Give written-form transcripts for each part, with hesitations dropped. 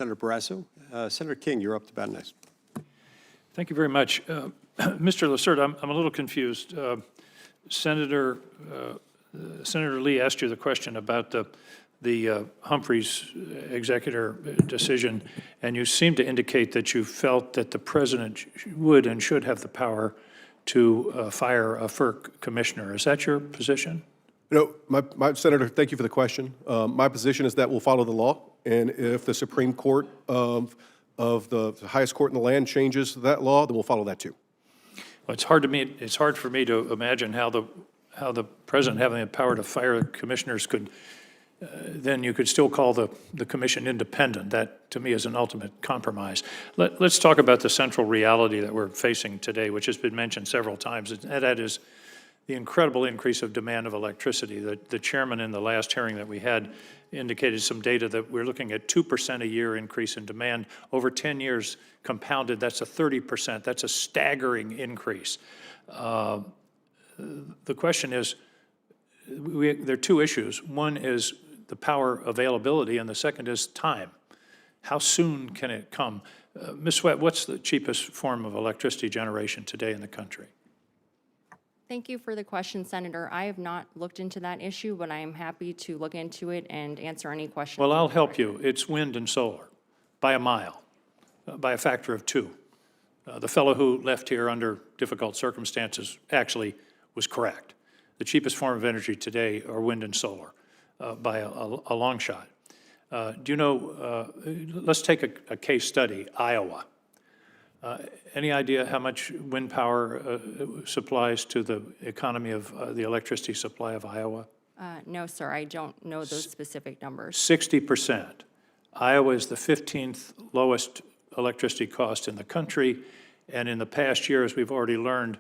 Senator Barrasso. Senator King, you're up to bat next. Thank you very much. Mr. Lassert, I'm a little confused. Senator Lee asked you the question about the Humphreys executor decision, and you seem to indicate that you felt that the president would and should have the power to fire a FERC commissioner. Is that your position? You know, my Senator, thank you for the question. My position is that we'll follow the law, and if the Supreme Court of the highest court in the land changes that law, then we'll follow that too. Well, it's hard for me to imagine how the president having the power to fire commissioners could. Then you could still call the commission independent. That, to me, is an ultimate compromise. Let's talk about the central reality that we're facing today, which has been mentioned several times, and that is the incredible increase of demand of electricity. The chairman in the last hearing that we had indicated some data that we're looking at 2% a year increase in demand. Over 10 years compounded, that's a 30%. That's a staggering increase. The question is, there are two issues. One is the power availability, and the second is time. How soon can it come? Ms. Swett, what's the cheapest form of electricity generation today in the country? Thank you for the question, Senator. I have not looked into that issue, but I am happy to look into it and answer any questions. Well, I'll help you. It's wind and solar by a mile, by a factor of 2. The fellow who left here under difficult circumstances actually was correct. The cheapest form of energy today are wind and solar by a long shot. Do you know, let's take a case study, Iowa. Any idea how much wind power supplies to the economy of the electricity supply of Iowa? No, sir, I don't know those specific numbers. 60%. Iowa is the 15th lowest electricity cost in the country, and in the past year, as we've already learned,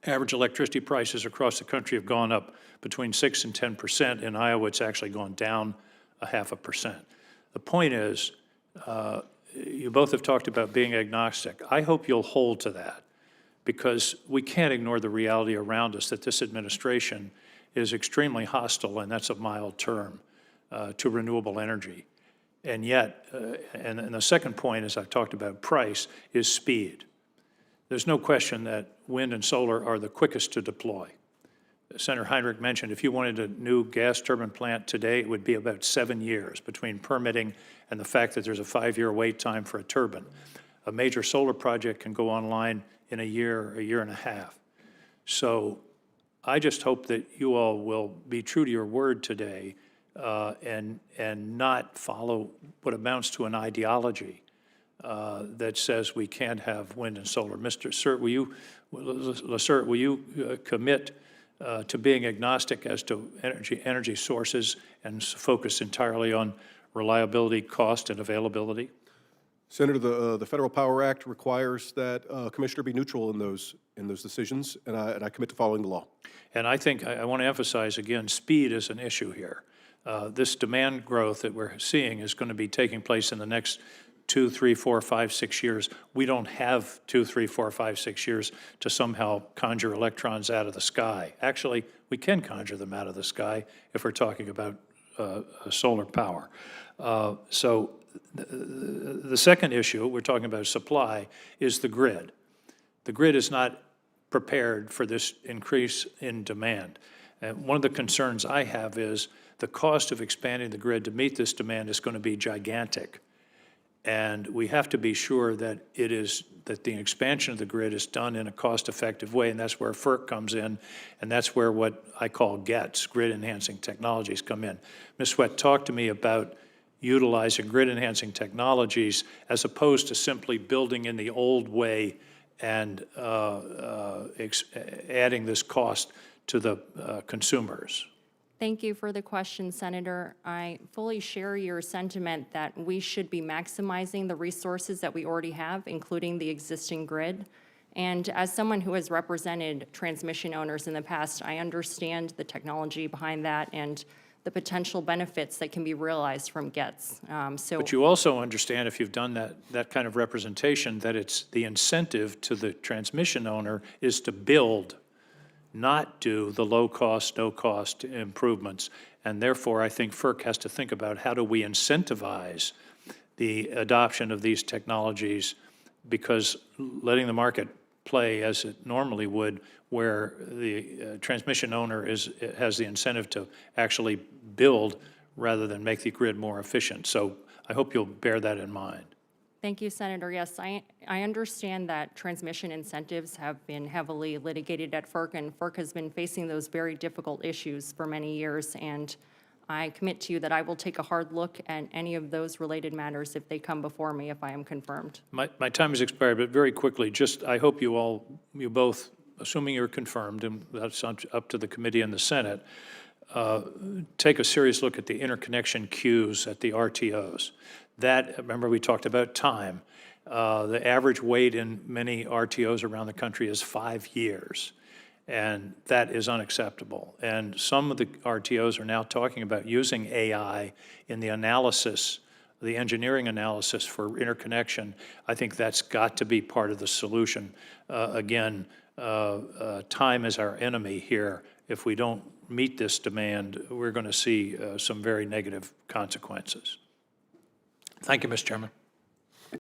average electricity prices across the country have gone up between 6 and 10%. In Iowa, it's actually gone down 0.5%. The point is, you both have talked about being agnostic. I hope you'll hold to that, because we can't ignore the reality around us that this administration is extremely hostile, and that's a mild term, to renewable energy. And yet, and the second point, as I've talked about price, is speed. There's no question that wind and solar are the quickest to deploy. Senator Heinrich mentioned if you wanted a new gas turbine plant today, it would be about 7 years between permitting and the fact that there's a 5-year wait time for a turbine. A major solar project can go online in a year and a half. So I just hope that you all will be true to your word today and not follow what amounts to an ideology that says we can't have wind and solar. Mr. Lassert, will you commit to being agnostic as to energy sources and focus entirely on reliability, cost, and availability? Senator, the Federal Power Act requires that a commissioner be neutral in those decisions, and I commit to following the law. And I think I want to emphasize again, speed is an issue here. This demand growth that we're seeing is going to be taking place in the next 2, 3, 4, 5, 6 years. We don't have 2, 3, 4, 5, 6 years to somehow conjure electrons out of the sky. Actually, we can conjure them out of the sky if we're talking about solar power. So the second issue, we're talking about supply, is the grid. The grid is not prepared for this increase in demand. And one of the concerns I have is the cost of expanding the grid to meet this demand is going to be gigantic. And we have to be sure that that the expansion of the grid is done in a cost-effective way, and that's where FERC comes in, and that's where what I call GETS, grid-enhancing technologies, come in. Ms. Swett, talk to me about utilizing grid-enhancing technologies as opposed to simply building in the old way and adding this cost to the consumers. Thank you for the question, Senator. I fully share your sentiment that we should be maximizing the resources that we already have, including the existing grid. And as someone who has represented transmission owners in the past, I understand the technology behind that and the potential benefits that can be realized from GETS. But you also understand, if you've done that kind of representation, that it's the incentive to the transmission owner is to build, not do the low-cost, no-cost improvements. And therefore, I think FERC has to think about how do we incentivize the adoption of these technologies, because letting the market play as it normally would, where the transmission owner has the incentive to actually build rather than make the grid more efficient. So I hope you'll bear that in mind. Thank you, Senator. Yes, I understand that transmission incentives have been heavily litigated at FERC, and FERC has been facing those very difficult issues for many years. And I commit to you that I will take a hard look at any of those related matters if they come before me, if I am confirmed. My time has expired, but very quickly, just I hope you both, assuming you're confirmed, and that's up to the committee and the Senate, take a serious look at the interconnection queues at the RTOs. That, remember we talked about time. The average wait in many RTOs around the country is 5 years, and that is unacceptable. And some of the RTOs are now talking about using AI in the analysis, the engineering analysis for interconnection. I think that's got to be part of the solution. Again, time is our enemy here. If we don't meet this demand, we're going to see some very negative consequences. Thank you, Mr. Chairman.